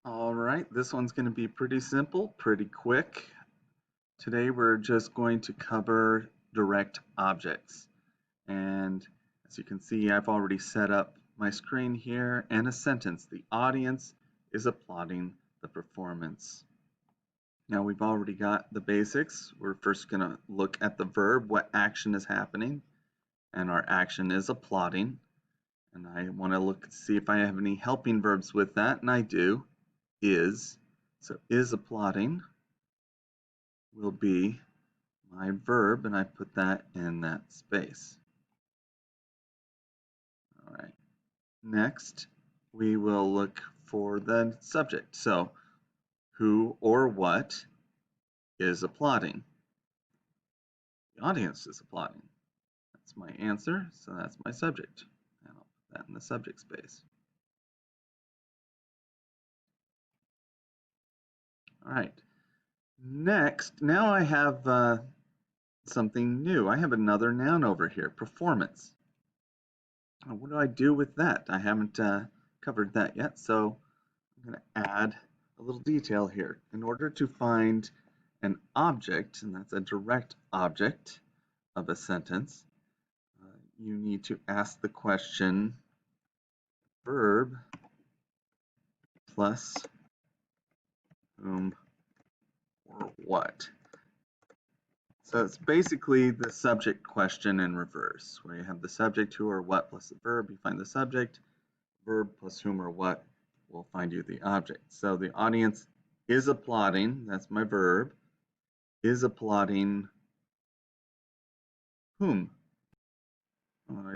All right, this one's going to be pretty simple, pretty quick. Today we're just going to cover direct objects. And as you can see, I've already set up my screen here and a sentence. The audience is applauding the performance. Now we've already got the basics. We're first going to look at the verb, what action is happening, and our action is applauding. And I want to look to see if I have any helping verbs with that, and I do. Is. So is applauding will be my verb, and I put that in that space. All right. Next, we will look for the subject. So who or what is applauding? The audience is applauding. That's my answer, so that's my subject. And I'll put that in the subject space. All right. Next, now I have something new. I have another noun over here, performance. What do I do with that? I haven't covered that yet, so I'm going to add a little detail here. In order to find an object, and that's a direct object of a sentence, you need to ask the question verb plus whom or what. So it's basically the subject question in reverse, where you have the subject, who or what, plus the verb. You find the subject, verb plus whom or what will find you the object. So the audience is applauding, that's my verb, is applauding whom? So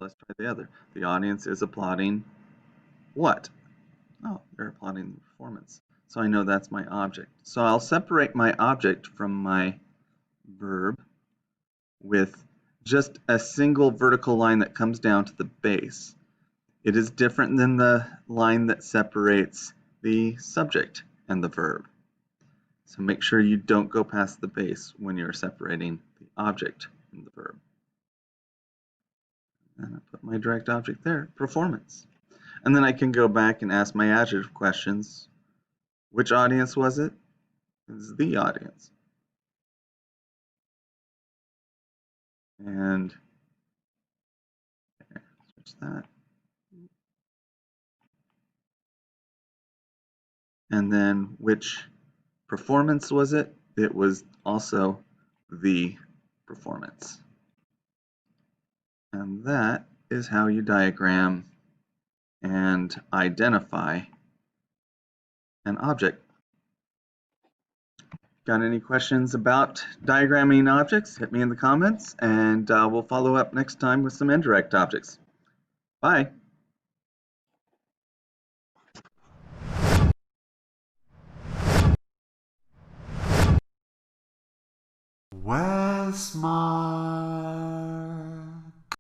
let's try the other. The audience is applauding what? Oh, they're applauding the performance. So I know that's my object. So I'll separate my object from my verb with just a single vertical line that comes down to the base. It is different than the line that separates the subject and the verb. So make sure you don't go past the base when you're separating the object and the verb. And I put my direct object there, performance. And then I can go back and ask my adjective questions. Which audience was it? It's the audience. And switch that. And then which performance was it? It was also the performance. And that is how you diagram and identify an object. Got any questions about diagramming objects? Hit me in the comments, and we'll follow up next time with some indirect objects. Bye. Where's my